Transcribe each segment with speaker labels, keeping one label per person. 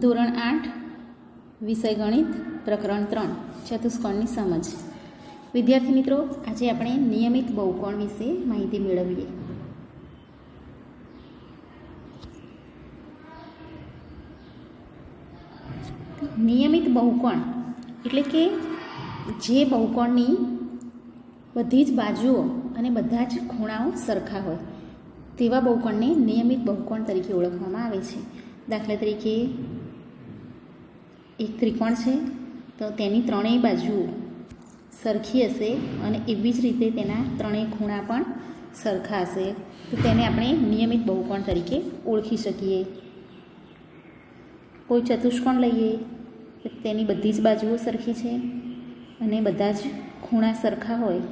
Speaker 1: ધોરણ 8 વિષય ગણિત પ્રકરણ 3 ચતુષ્કોણની સમજ. વિદ્યાર્થી મિત્રો, આજે આપણે નિયમિત બહુકોણ વિશે માહિતી મેળવીએ. નિયમિત બહુકોણ એટલે કે જે બહુકોણની બધી જ બાજુઓ અને બધા જ ખૂણાઓ સરખા હોય તેવા બહુકોણને નિયમિત બહુકોણ તરીકે ઓળખવામાં આવે છે. દાખલા તરીકે એક ત્રિકોણ છે તો તેની ત્રણેય બાજુઓ સરખી હશે અને એવી જ રીતે તેના ત્રણેય ખૂણા પણ સરખા હશે તો તેને આપણે નિયમિત બહુકોણ તરીકે ઓળખી શકીએ. કોઈ ચતુષ્કોણ લઈએ તો તેની બધી જ બાજુઓ સરખી છે અને બધા જ ખૂણા સરખા હોય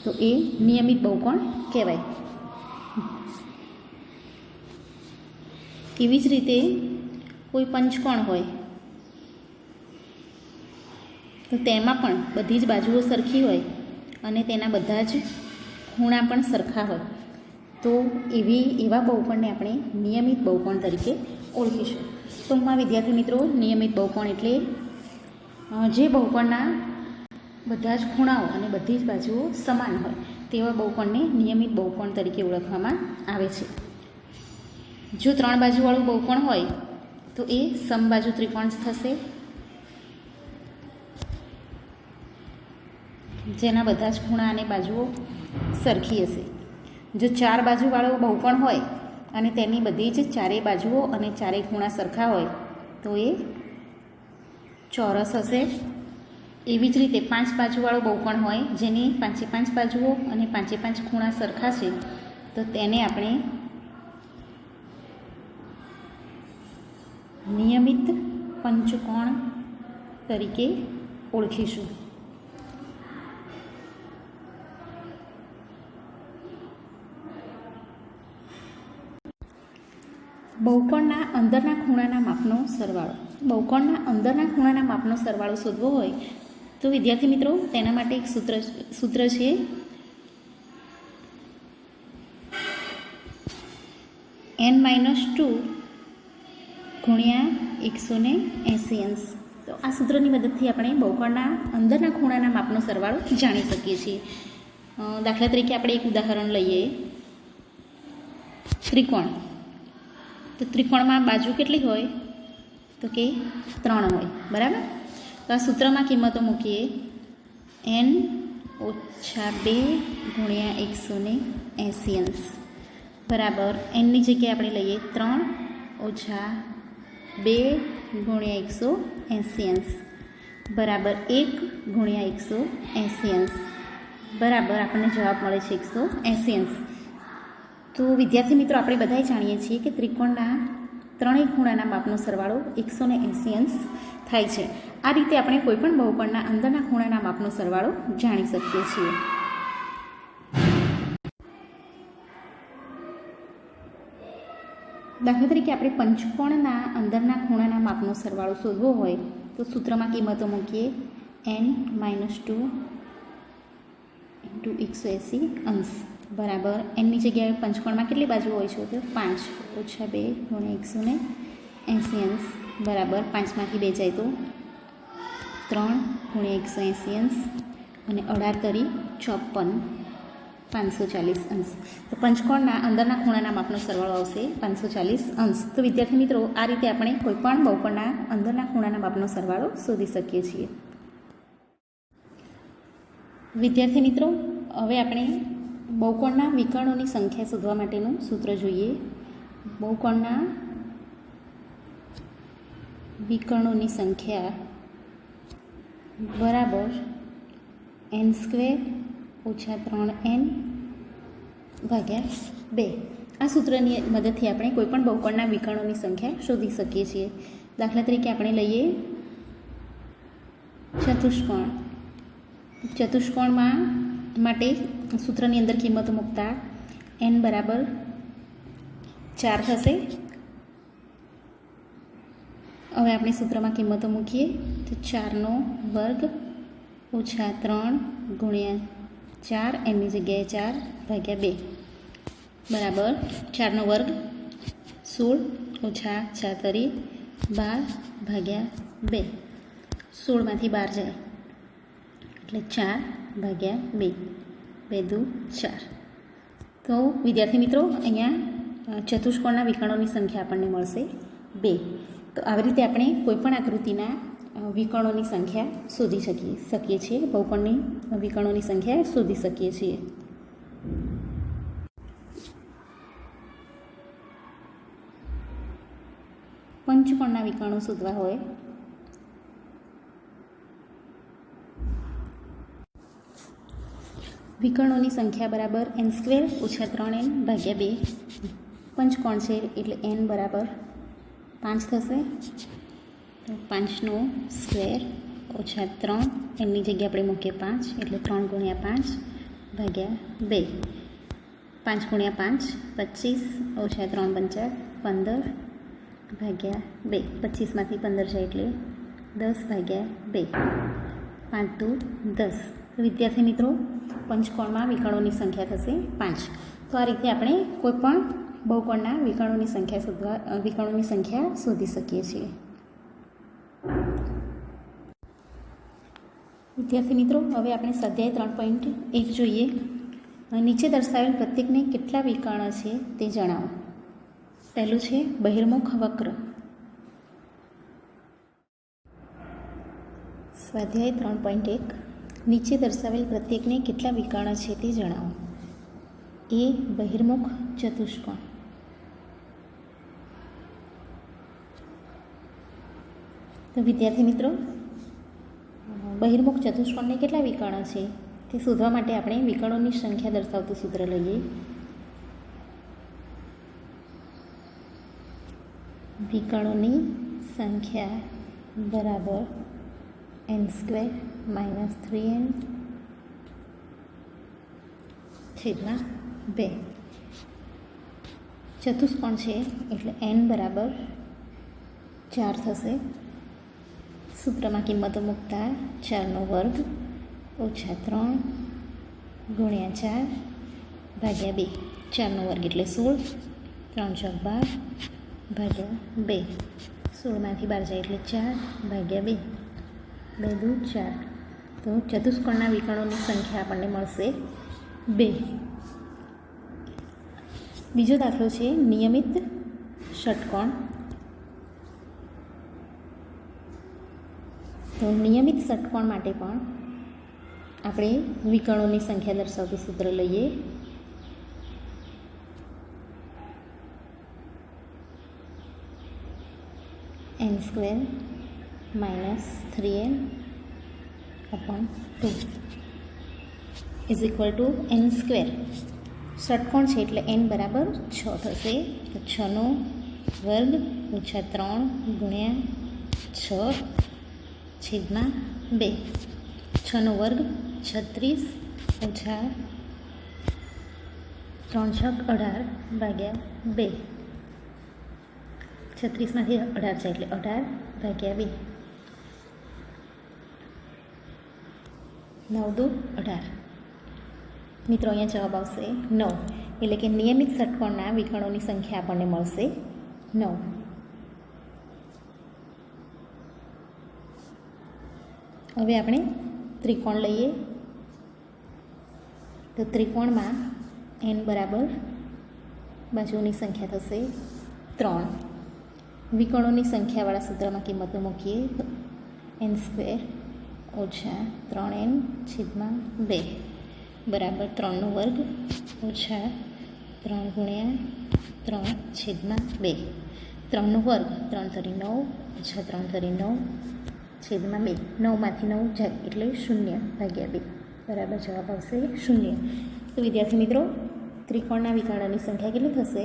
Speaker 1: તો એ નિયમિત બહુકોણ કહેવાય. એવી જ રીતે કોઈ પંચકોણ હોય તો તેમાં પણ બધી જ બાજુઓ સરખી હોય અને તેના બધા જ ખૂણા પણ સરખા હોય તો એવા બહુકોણને આપણે નિયમિત બહુકોણ તરીકે ઓળખીશું. ટૂંકમાં વિદ્યાર્થી મિત્રો, નિયમિત બહુકોણ એટલે જે બહુકોણના બધા જ ખૂણાઓ અને બધી જ બાજુઓ સમાન હોય તેવા બહુકોણને નિયમિત બહુકોણ તરીકે ઓળખવામાં આવે છે. જો 3 બાજુવાળું બહુકોણ હોય તો એ સમબાજુ ત્રિકોણ થશે, જેના બધા જ ખૂણા અને બાજુઓ સરખી હશે. જો 4 બાજુવાળો બહુકોણ હોય અને તેની બધી જ ચારેય બાજુઓ અને ચારેય ખૂણા સરખા હોય તો એ ચોરસ હશે. એવી જ રીતે 5 બાજુવાળો બહુકોણ હોય જેની 5 બાજુઓ અને 5 ખૂણા સરખા છે તો તેને આપણે નિયમિત પંચકોણ તરીકે ઓળખીશું. બહુકોણના અંદરના ખૂણાના માપનો સરવાળો. બહુકોણના અંદરના ખૂણાના માપનો સરવાળો શોધવો હોય તો વિદ્યાર્થી મિત્રો તેના માટે એક સૂત્ર છે n-2 ગુણ્યા 180 અંશ. તો આ સૂત્રની મદદથી આપણે બહુકોણના અંદરના ખૂણાના માપનો સરવાળો જાણી શકીએ છીએ. દાખલા તરીકે આપણે એક ઉદાહરણ લઈએ. ત્રિકોણ. તો ત્રિકોણમાં બાજુ કેટલી હોય તો કે 3 હોય, બરાબર. તો આ સૂત્રમાં કિંમતો મૂકીએ. n-2 ગુણ્યા 180 અંશ બરાબર એનની જગ્યાએ આપણે લઈએ 3 ઓછા 2 ગુણ્યા 180 અંશ બરાબર 1 ગુણ્યા 180 અંશ બરાબર આપણને જવાબ મળે છે 180 અંશ. તો વિદ્યાર્થી મિત્રો, આપણે બધાએ જાણીએ છીએ કે ત્રિકોણના ત્રણેય ખૂણાના માપનો સરવાળો 180 અંશ થાય છે. આ રીતે આપણે કોઈપણ બહુકોણના અંદરના ખૂણાના માપનો સરવાળો જાણી શકીએ છીએ. દાખલા તરીકે આપણે પંચકોણના અંદરના ખૂણાના માપનો સરવાળો શોધવો હોય તો સૂત્રમાં કિંમતો મૂકીએ. n-2 × 180 અંશ બરાબર એનની જગ્યાએ પંચકોણમાં કેટલી બાજુ હોય છે તો 5 ઓછા 2 ગુણ્યા 180 અંશ બરાબર 5માંથી 2 જાય તો 3 ગુણ્યા 180 અંશ અને 18 54 540 અંશ. તો પંચકોણના અંદરના ખૂણાના માપનો સરવાળો આવશે 540 અંશ. તો વિદ્યાર્થી મિત્રો, આ રીતે આપણે કોઈપણ બહુકોણના અંદરના ખૂણાના માપનો સરવાળો શોધી શકીએ છીએ. વિદ્યાર્થી મિત્રો, હવે આપણે બહુકોણના વિકર્ણોની સંખ્યા શોધવા માટેનું સૂત્ર જોઈએ. બહુકોણના વિકર્ણોની સંખ્યા બરાબર n² ઓછા 3n ભાગ્યા 2. આ સૂત્રની મદદથી આપણે કોઈપણ બહુકોણના વિકર્ણોની સંખ્યા શોધી શકીએ છીએ. દાખલા તરીકે આપણે લઈએ ચતુષ્કોણ. ચતુષ્કોણમાં માટે સૂત્રની અંદર કિંમતો મૂકતા n બરાબર 4 થશે. હવે આપણે સૂત્રમાં કિંમતો મૂકીએ તો 4નો વર્ગ ઓછા 3 ગુણ્યા 4 એમની જગ્યાએ 4 ભાગ્યા 2 બરાબર 4નો વર્ગ 16 ઓછા 4 તરી 12/2 16માંથી 12 જાય એટલે 4/2 2 દુ 4. તો વિદ્યાર્થી મિત્રો અહીંયા ચતુષ્કોણના વિકર્ણોની સંખ્યા આપણને મળશે 2. તો આવી રીતે આપણે કોઈપણ આકૃતિના વિકર્ણોની સંખ્યા શોધી શકીએ છીએ, બહુકોણની વિકર્ણોની સંખ્યા શોધી શકીએ છીએ. પંચકોણના વિકર્ણો શોધવા હોય વિકર્ણોની સંખ્યા બરાબર n² ઓછા 3n/2. પંચકોણ છે એટલે n બરાબર 5 થશે. તો 5નો સ્ક્વેર ઓછા 3, એની જગ્યાએ આપણે મૂકીએ 5 એટલે 3 × 5/2. 5 × 5 25 ઓછા 3 × 5 15/2. 25માંથી 15 જાય એટલે 10/2. 5 દુ 10. તો વિદ્યાર્થી મિત્રો પંચકોણમાં વિકર્ણોની સંખ્યા થશે 5. તો આ રીતે આપણે કોઈપણ બહુકોણના વિકર્ણોની સંખ્યા શોધી શકીએ છીએ. વિદ્યાર્થી મિત્રો હવે આપણે સ્વાધ્યાય 3.1 જોઈએ. નીચે દર્શાવેલ પ્રત્યેકને કેટલા વિકર્ણ છે તે જણાવો. પહેલું છે બહિર્મુખ વક્ર. સ્વાધ્યાય 3.1 નીચે દર્શાવેલ પ્રત્યેકને કેટલા વિકર્ણ છે તે જણાવો. એ બહિર્મુખ ચતુષ્કોણ. તો વિદ્યાર્થી મિત્રો બહિર્મુખ ચતુષ્કોણને કેટલા વિકર્ણ છે તે શોધવા માટે આપણે વિકર્ણોની સંખ્યા દર્શાવતું સૂત્ર લઈએ. વિકર્ણોની સંખ્યા બરાબર n² - 3n/2. ચતુષ્કોણ છે એટલે n બરાબર 4 થશે. સૂત્રમાં કિંમતો મૂકતા 4નો વર્ગ ઓછા 3 × 4/2. 4નો વર્ગ એટલે 16, 3 × 12/2. 16માંથી 12 જાય એટલે 4/2. 2 દુ 4. તો ચતુષ્કોણના વિકર્ણોની સંખ્યા આપણને મળશે 2. બીજો દાખલો છે નિયમિત ષટકોણ. તો નિયમિત ષટકોણ માટે પણ આપણે વિકર્ણોની સંખ્યા દર્શાવતું સૂત્ર લઈએ. n² - 3n/2 = n². ષટકોણ છે એટલે n બરાબર 6 થશે. તો 6નો વર્ગ ઓછા 3 × 6/2. 6નો વર્ગ 36 ઓછા 3 × 18/2. 36માંથી 18 જાય એટલે 18/2. 9 દુ 18. મિત્રો અહીંયા જવાબ આવશે 9. એટલે કે નિયમિત ષટકોણના વિકર્ણોની સંખ્યા આપણને મળશે 9. હવે આપણે ત્રિકોણ લઈએ. તો ત્રિકોણમાં n બરાબર બાજુની સંખ્યા થશે 3. વિકર્ણોની સંખ્યાવાળા સૂત્રમાં કિંમતો મૂકીએ. તો n² ઓછા 3n/2 બરાબર 3નો વર્ગ ઓછા 3 × 3/2. 3નો વર્ગ 3 × 9 ઓછા 3 × 9/2. 9માંથી 9 જાય એટલે 0/2. બરાબર જવાબ આવશે 0. તો વિદ્યાર્થી મિત્રો ત્રિકોણના વિકર્ણોની સંખ્યા કેટલી થશે?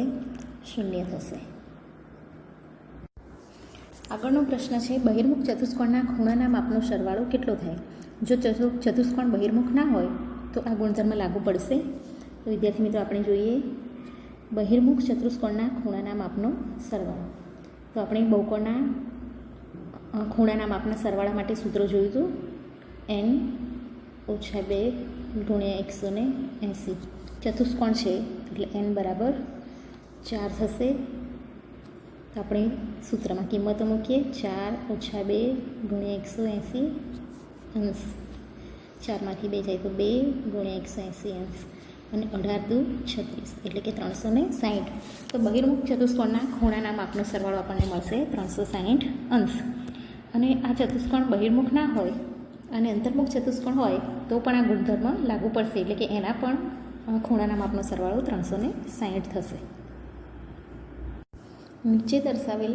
Speaker 1: 0 થશે. આગળનો પ્રશ્ન છે બહિર્મુખ ચતુષ્કોણના ખૂણાના માપનો સરવાળો કેટલો થાય? જો ચતુષ્કોણ બહિર્મુખ ના હોય તો આ ગુણધર્મ લાગુ પડશે. તો વિદ્યાર્થી મિત્રો આપણે જોઈએ બહિર્મુખ ચતુષ્કોણના ખૂણાના માપનો સરવાળો. તો આપણે બહુકોણના ખૂણાના માપના સરવાળા માટે સૂત્ર જોયું હતું. n ઓછા 2 × 180. ચતુષ્કોણ છે એટલે n બરાબર 4 થશે. તો આપણે સૂત્રમાં કિંમતો મૂકીએ. 4 - 2 × 180 અંશ. 4માંથી 2 જાય તો 2 × 180 અંશ. અને 18 દુ 36 એટલે કે 360. તો બહિર્મુખ ચતુષ્કોણના ખૂણાના માપનો સરવાળો આપણને મળશે 360 અંશ. અને આ ચતુષ્કોણ બહિર્મુખ ના હોય અને અંતર્મુખ ચતુષ્કોણ હોય તો પણ આ ગુણધર્મ લાગુ પડશે, એટલે કે એના પણ ખૂણાના માપનો સરવાળો 360 થશે. નીચે દર્શાવેલ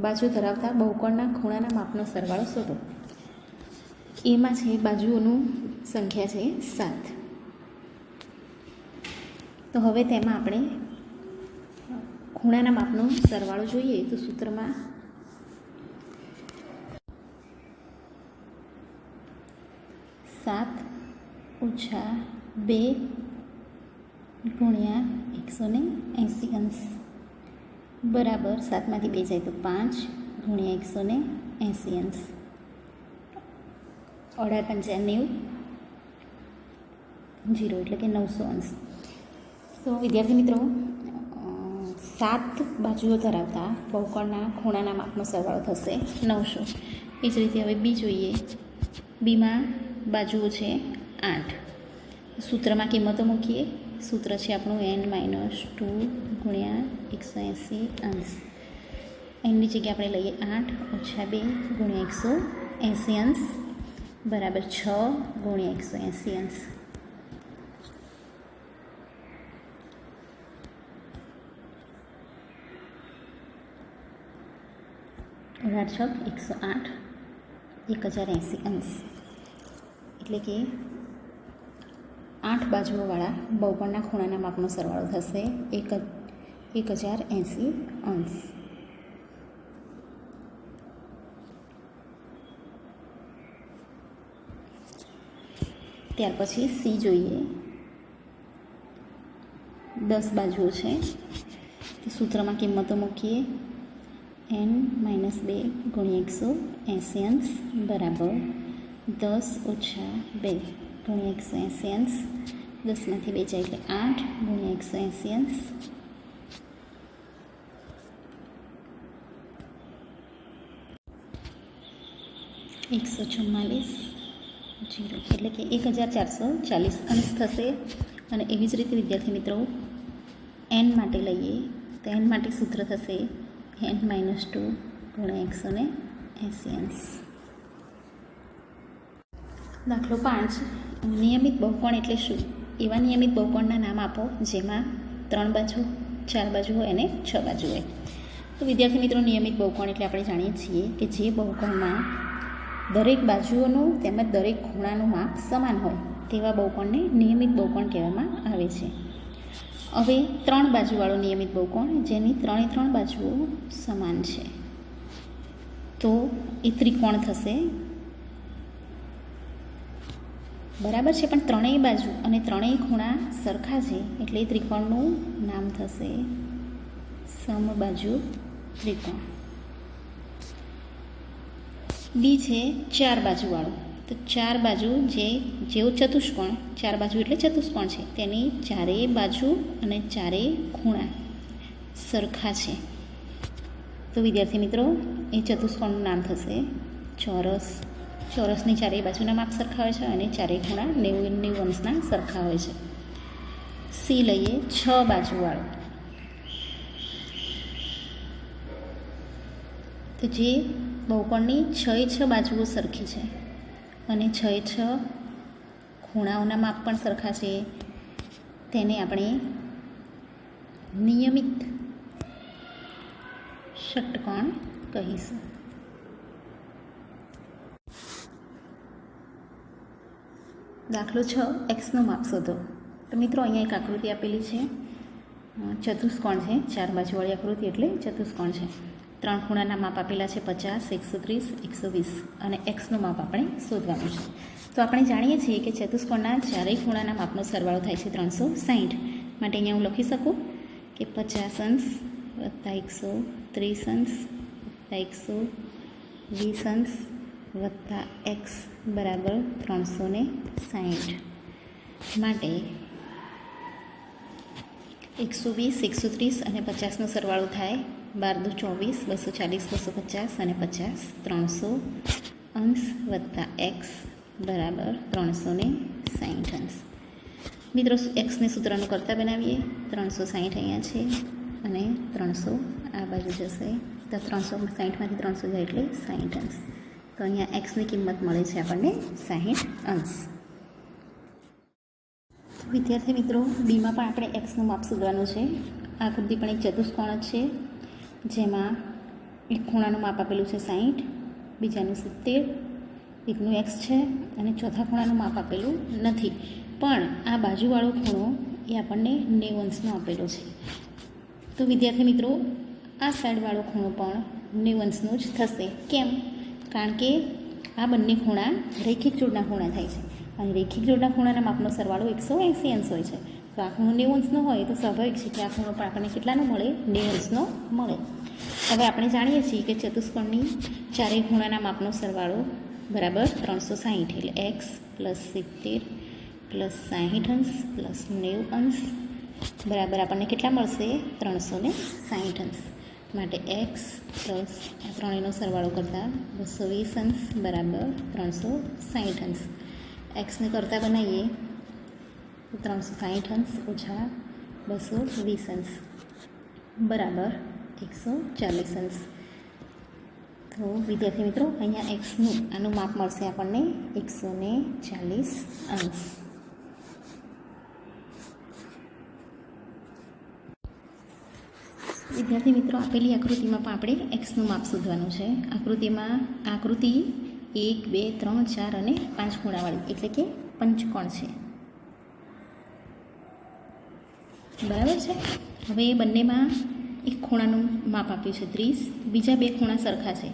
Speaker 1: બાજુ ધરાવતા બહુકોણના ખૂણાના માપનો સરવાળો શોધો. એમાં છે બાજુઓનું સંખ્યા છે 7. તો હવે તેમાં આપણે ખૂણાના માપનો સરવાળો જોઈએ તો સૂત્રમાં 7 - 2 × 180 અંશ બરાબર 7માંથી 2 જાય તો 5 × 180 અંશ. 18 × 5 0 એટલે કે 900 અંશ. તો વિદ્યાર્થી મિત્રો, 7 બાજુઓ ધરાવતા બહુકોણના ખૂણાના માપનો સરવાળો થશે 900. એ જ રીતે હવે બી જોઈએ. બીમાં બાજુઓ છે 8. સૂત્રમાં કિંમતો મૂકીએ. સૂત્ર છે આપણું n-2 × 180 અંશ. એની જગ્યાએ આપણે લઈએ 8 - 2 × 180 અંશ બરાબર 6 × 180 અંશ. 18 × 6 = 108 1080 અંશ. એટલે કે 8 બાજુઓવાળા બહુકોણના ખૂણાના માપનો સરવાળો થશે 1080 અંશ. ત્યાર પછી સી જોઈએ. 10 બાજુઓ છે. સૂત્રમાં કિંમતો મૂકીએ. n-2 × 180 અંશ બરાબર 10 - 2 × 180 અંશ. 10માંથી 2 જાય એટલે 8 × 180 અંશ. 144 0 એટલે કે 1440 અંશ થશે. અને એવી જ રીતે વિદ્યાર્થી મિત્રો n માટે લઈએ તો n માટે સૂત્ર થશે n-2 × 180 અંશ. દાખલો 5. નિયમિત બહુકોણ એટલે શું? એવા નિયમિત બહુકોણના નામ આપો જેમાં 3 બાજુ 4 બાજુ હોય અને 6 બાજુ હોય. તો વિદ્યાર્થી મિત્રો, નિયમિત બહુકોણ એટલે આપણે જાણીએ છીએ કે જે બહુકોણમાં દરેક બાજુઓનું તેમજ દરેક ખૂણાનું માપ સમાન હોય તેવા બહુકોણને નિયમિત બહુકોણ કહેવામાં આવે છે. હવે 3 બાજુવાળો નિયમિત બહુકોણ જેની 3 બાજુઓ સમાન છે તો એ ત્રિકોણ થશે. બરાબર છે, પણ 3 બાજુ અને 3 ખૂણા સરખા છે એટલે એ ત્રિકોણનું નામ થશે સમબાજુ ત્રિકોણ. બી છે 4 બાજુવાળું. તો 4 બાજુ જેવો ચતુષ્કોણ, 4 બાજુ એટલે ચતુષ્કોણ છે, તેની 4 બાજુ અને 4 ખૂણા સરખા છે. તો વિદ્યાર્થી મિત્રો, એ ચતુષ્કોણનું નામ થશે ચોરસ. ચોરસની 4 બાજુના માપ સરખા હોય છે અને 4 ખૂણા 90 અંશના સરખા હોય છે. સી લઈએ 6 બાજુવાળું. તો જે બહુકોણની 6 બાજુઓ સરખી છે અને 6 ખૂણાઓના માપ પણ સરખા છે તેને આપણે નિયમિત ષટ્કોણ કહીશું. દાખલો 6. એક્સનું માપ શોધો. તો મિત્રો, અહીંયા એક આકૃતિ આપેલી છે. ચતુષ્કોણ છે. 4 બાજુવાળી આકૃતિ એટલે ચતુષ્કોણ છે. 3 ખૂણાના માપ આપેલા છે 50, 130, 120 અને એક્સનું માપ આપણે શોધવાનું છે. તો આપણે જાણીએ છીએ કે ચતુષ્કોણના 4 ખૂણાના માપનો સરવાળો થાય છે 360. માટે અહીંયા હું લખી શકું કે 50 અંશ વત્તા 130 અંશ વત્તા 120 અંશ વત્તા એક્સ બરાબર 360. માટે 120, 130 અને 50નો સરવાળો થાય 12 દુ 24, 240, 250 અને 50, 300 અંશ વત્તા એક્સ બરાબર 360 અંશ. મિત્રો એક્સને સૂત્રનું કરતા બનાવીએ. 360 અહીંયા છે અને 300 આ બાજુ જશે, તો 360માંથી 300 જાય એટલે 60 અંશ. તો અહીંયા એક્સની કિંમત મળે છે આપણને 60 અંશ. વિદ્યાર્થી મિત્રો, ડીમાં પણ આપણે એક્સનું માપ શોધવાનું છે. આકૃતિ પણ એક ચતુષ્કોણ જ છે, જેમાં એક ખૂણાનું માપ આપેલું છે 60, બીજાનું 70, એકનું એક્સ છે અને ચોથા ખૂણાનું માપ આપેલું નથી. પણ આ બાજુવાળો ખૂણો એ આપણને 90 અંશનો આપેલો છે. તો વિદ્યાર્થી મિત્રો, આ સાઈડવાળો ખૂણો પણ 90 અંશનો જ થશે. કેમ? કારણ કે આ બંને ખૂણા રેખિક જોડના ખૂણા થાય છે અને રેખિક જોડના ખૂણાના માપનો સરવાળો 180 અંશ હોય છે. તો આ ખૂણો 90 અંશનો હોય તો સ્વાભાવિક છે કે આ ખૂણો પણ આપણને કેટલાનો મળે? 90 અંશનો મળે. હવે આપણે જાણીએ છીએ કે ચતુષ્કોણની ચારેય ખૂણાના માપનો સરવાળો બરાબર 360, એટલે એક્સ પ્લસ 70 પ્લસ 60 અંશ પ્લસ 90 અંશ બરાબર આપણને કેટલા મળશે? 360 અંશ. માટે એક્સ પ્લસ આ ત્રણેયનો સરવાળો કરતાં 220 અંશ બરાબર 360 અંશ. એક્સને કરતાં બનાવીએ તો 360 અંશ ઓછા 220 અંશ બરાબર 140 અંશ. તો વિદ્યાર્થી મિત્રો, અહીંયા એક્સનું આનું માપ મળશે આપણને 140 અંશ. વિદ્યાર્થી મિત્રો, આપેલી આકૃતિમાં પણ આપણે એક્સનું માપ શોધવાનું છે. આકૃતિ 1, 2, 3, 4 અને 5 ખૂણાવાળી એટલે કે પંચકોણ છે. બરાબર છે. હવે એ બંનેમાં એક ખૂણાનું માપ આપ્યું છે 30, બીજા બે ખૂણા સરખા છે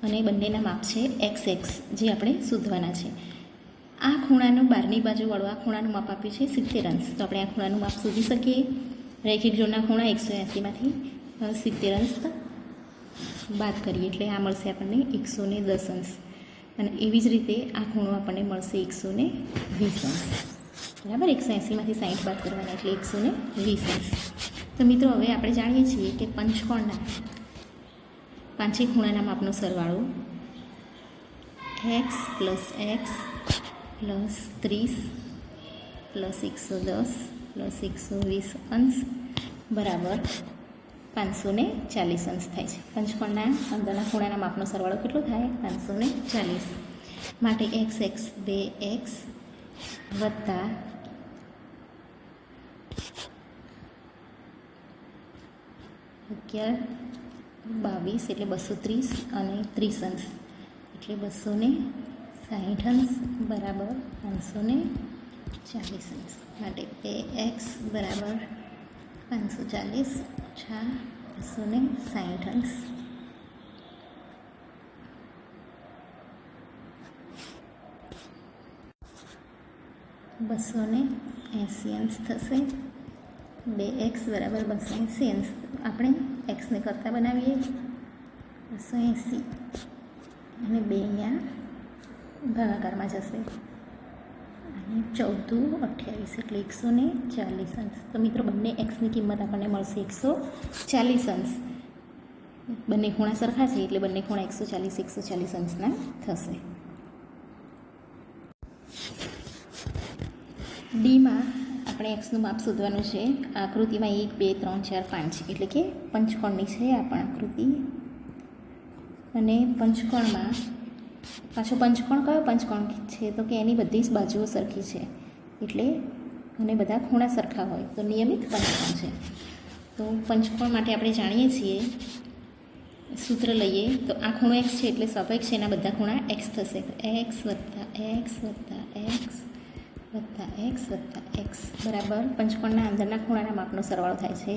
Speaker 1: અને બંનેના માપ છે એક્સ એક્સ, જે આપણે શોધવાના છે. આ ખૂણાનું બહારની બાજુવાળું આ ખૂણાનું માપ આપ્યું છે 70 અંશ. તો આપણે આ ખૂણાનું માપ શોધી શકીએ. રેખિક જોડના ખૂણા 180માંથી 70 અંશ બાદ કરીએ એટલે આ મળશે આપણને 110 અંશ. અને એવી જ રીતે આ ખૂણો આપણને મળશે 120 અંશ. બરાબર, 180માંથી 60 બાદ કરવાના એટલે 120 અંશ. તો મિત્રો, હવે આપણે જાણીએ છીએ કે પંચકોણના પાંચેય ખૂણાના માપનો સરવાળો એક્સ પ્લસ 30 પ્લસ 110 પ્લસ 120 અંશ બરાબર 540 અંશ થાય છે. પંચકોણના અંદરના ખૂણાના માપનો સરવાળો કેટલો થાય? 540. માટે એક્સ એક્સ 2x વત્તા 11, 22 એટલે 230 અને 30 અંશ એટલે 260 અંશ બરાબર 540 અંશ. માટે એક્સ બરાબર 540 ઓછા 260 અંશ $280 અંશ થશે. 2x બરાબર 280 અંશ. આપણે એક્સને કરતાં બનાવીએ 280 અને 2 અહીંયા ભાગાકારમાં જશે અને 14 28 એટલે 140 અંશ. તો મિત્રો, બંને એક્સની કિંમત આપણને મળશે 140 અંશ. બંને ખૂણા સરખા છે એટલે બંને ખૂણા 140 અંશના થશે. ડીમાં આપણે એક્સનું માપ શોધવાનું છે. આકૃતિમાં 1, 2, 3, 4, 5 એટલે કે પંચકોણની છે આ પણ આકૃતિ. અને પંચકોણમાં પાછો પંચકોણ કયો પંચકોણ છે? તો કે એની બધી જ બાજુઓ સરખી છે એટલે અને બધા ખૂણા સરખા હોય તો નિયમિત પંચકોણ છે. તો પંચકોણ માટે આપણે જાણીએ છીએ, સૂત્ર લઈએ તો આ ખૂણો એક્સ છે એટલે સ્વાભાવિક છે એના બધા ખૂણા એક્સ થશે. એક્સ વત્તા એક્સ વત્તા એક્સ વત્તા એક્સ વત્તા એક્સ બરાબર પંચકોણના અંદરના ખૂણાના માપનો સરવાળો થાય છે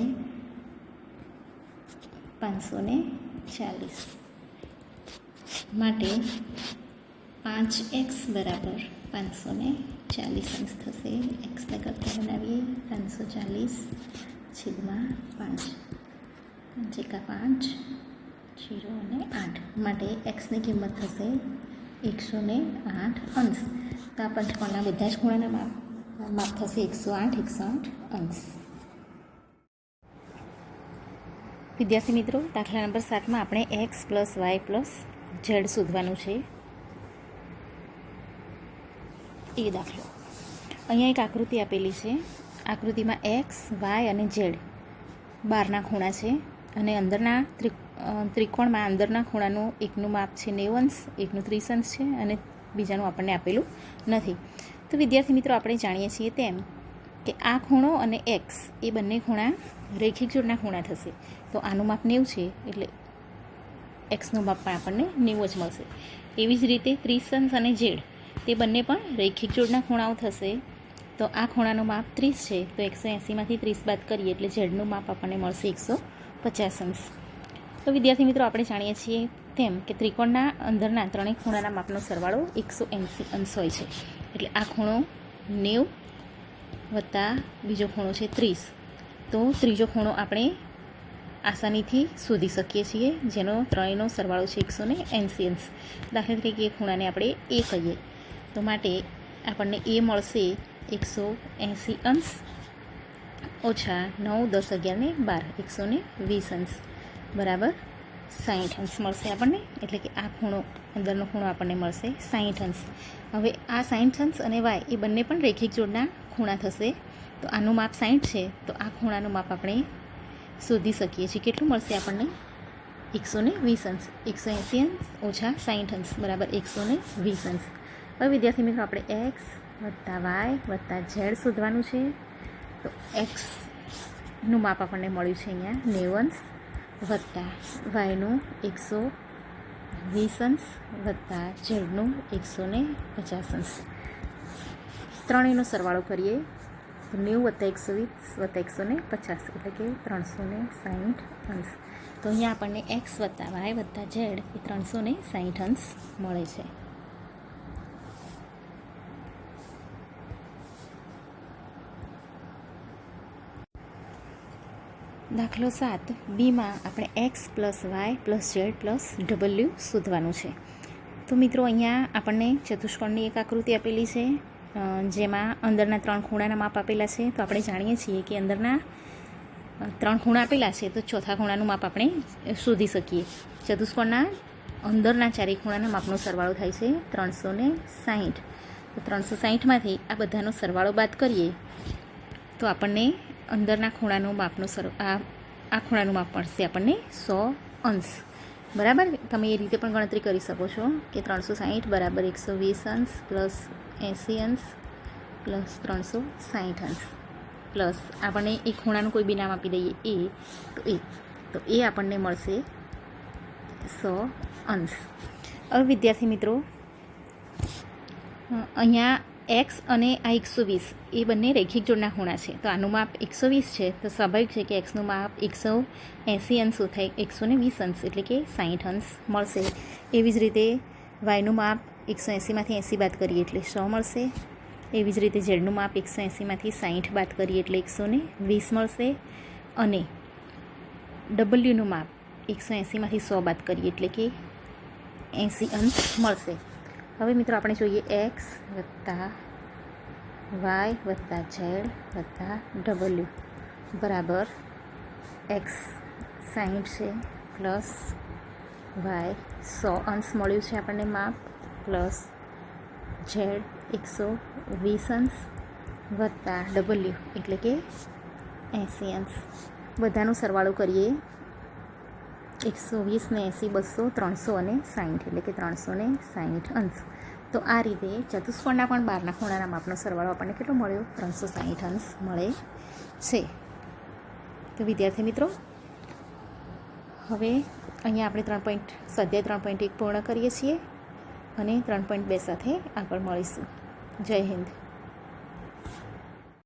Speaker 1: 540. માટે 5x બરાબર 540 અંશ થશે. એક્સને કરતાં બનાવીએ 540 છેદમાં 5 5 5 0 અને 8. માટે એક્સની કિંમત થશે 108 અંશ. તો આ પંચકોણના બધા જ ખૂણાના માપ થશે 108 અંશ. વિદ્યાર્થી મિત્રો, દાખલા નંબર 7માં આપણે X plus Y plus Z શોધવાનું છે. એ દાખલો અહીંયા એક આકૃતિ આપેલી છે. આકૃતિમાં એક્સ, વાય અને ઝેડ બહારના ખૂણા છે અને અંદરના ત્રિકોણમાં અંદરના ખૂણાનું એકનું માપ છે 90 અંશ, એકનું 30 અંશ છે અને બીજાનું આપણને આપેલું નથી. તો વિદ્યાર્થી મિત્રો, આપણે જાણીએ છીએ તેમ કે આ ખૂણો અને એક્સ એ બંને ખૂણા રેખિક જોડના ખૂણા થશે. તો આનું માપ 90 છે એટલે એક્સનું માપ પણ આપણને 90 જ મળશે. એવી જ રીતે 30 અંશ અને ઝેડ તે બંને પણ રેખિક જોડના ખૂણાઓ થશે. તો આ ખૂણાનું માપ 30 છે, તો 180માંથી 30 બાદ કરીએ એટલે ઝેડનું માપ આપણને મળશે 150 અંશ. તો વિદ્યાર્થી મિત્રો, આપણે જાણીએ છીએ તેમ કે ત્રિકોણના અંદરના ત્રણેય ખૂણાના માપનો સરવાળો 180 અંશ હોય છે. એટલે આ ખૂણો 90 વત્તા બીજો ખૂણો છે 30. તો ત્રીજો ખૂણો આપણે આસાનીથી શોધી શકીએ છીએ, જેનો ત્રણેયનો સરવાળો છે 180 અંશ. દાખલા તરીકે એ ખૂણાને આપણે એ કહીએ, તો માટે આપણને એ મળશે 180 અંશ ઓછા 9, 10, 11 ને 12, 120 અંશ બરાબર 60 અંશ મળશે આપણને. એટલે કે આ ખૂણો, અંદરનો ખૂણો આપણને મળશે 60 અંશ. હવે આ 60 અંશ અને વાય એ બંને પણ રેખિક જોડના ખૂણા થશે. તો આનું માપ 60 છે, તો આ ખૂણાનું માપ આપણે શોધી શકીએ છીએ. કેટલું મળશે આપણને? 120 અંશ. 180 અંશ ઓછા 60 અંશ બરાબર 120 અંશ. હવે વિદ્યાર્થી મિત્રો, આપણે એક્સ વત્તા વાય વત્તા ઝેડ શોધવાનું છે. તો એક્સનું માપ આપણને મળ્યું છે અહીંયા 90 અંશ વત્તા વાયનું 120 અંશ વત્તા ઝેડનું 150 અંશ. ત્રણેયનો સરવાળો કરીએ તો 90 વત્તા 120 વત્તા 150 એટલે કે 360 અંશ. તો અહીંયા આપણને એક્સ વત્તા વાય વત્તા ઝેડ એ 360 અંશ મળે છે. દાખલો 7 બીમાં આપણે X plus Y plus Z plus W શોધવાનું છે. તો મિત્રો, અહીંયા આપણને ચતુષ્કોણની એક આકૃતિ આપેલી છે, જેમાં અંદરના ત્રણ ખૂણાના માપ આપેલા છે. તો આપણે જાણીએ છીએ કે અંદરના ત્રણ ખૂણા આપેલા છે, તો ચોથા ખૂણાનું માપ આપણે શોધી શકીએ. ચતુષ્કોણના અંદરના ચારેય ખૂણાના માપનો સરવાળો થાય છે 360. તો 360માંથી આ બધાનો સરવાળો બાદ કરીએ તો આપણને અંદરના ખૂણાનું માપનો આ ખૂણાનું માપ મળશે આપણને 100 અંશ બરાબર. તમે એ રીતે પણ ગણતરી કરી શકો છો કે 360 બરાબર 120 અંશ પ્લસ 80 અંશ પ્લસ 360 અંશ પ્લસ આપણને એ ખૂણાનું કોઈ બી નામ આપી દઈએ તો એ આપણને મળશે 100 અંશ. હવે વિદ્યાર્થી મિત્રો, અહીંયા એક્સ અને આ 120 એ બંને રેખિક જોડના ખૂણા છે. તો આનું માપ 120 છે, તો સ્વાભાવિક છે કે એક્સનું માપ 180 અંશ થાય 120 અંશ એટલે કે 60 અંશ મળશે. એવી જ રીતે વાયનું માપ 180માંથી 80 બાદ કરીએ એટલે 100 મળશે. એવી જ રીતે ઝેડનું માપ 180માંથી 60 બાદ કરીએ એટલે 120 મળશે. અને ડબલ્યુનું માપ 180માંથી 100 બાદ કરીએ એટલે કે 80 અંશ મળશે. હવે મિત્રો, આપણે જોઈએ એક્સ વત્તા વાય વત્તા ઝેડ વત્તા ડબલ્યુ બરાબર એક્સ 60 છે પ્લસ વાય 100 અંશ મળ્યું છે આપણને માપ પ્લસ ઝેડ 120 અંશ વત્તા ડબલ્યુ એટલે કે 80 અંશ. બધાનો સરવાળો કરીએ 120 ને 80 200 300 અને 60 એટલે કે 360 અંશ. તો આ રીતે ચતુષ્કોણના પણ બહારના ખૂણાના માપનો સરવાળો આપણને કેટલો મળ્યો? 360 અંશ મળે છે. તો વિદ્યાર્થી મિત્રો, હવે અહીંયા આપણે સ્વાધ્યાય 3.1 પૂર્ણ કરીએ છીએ અને 3.2 સાથે આગળ મળીશું. જય હિન્દ.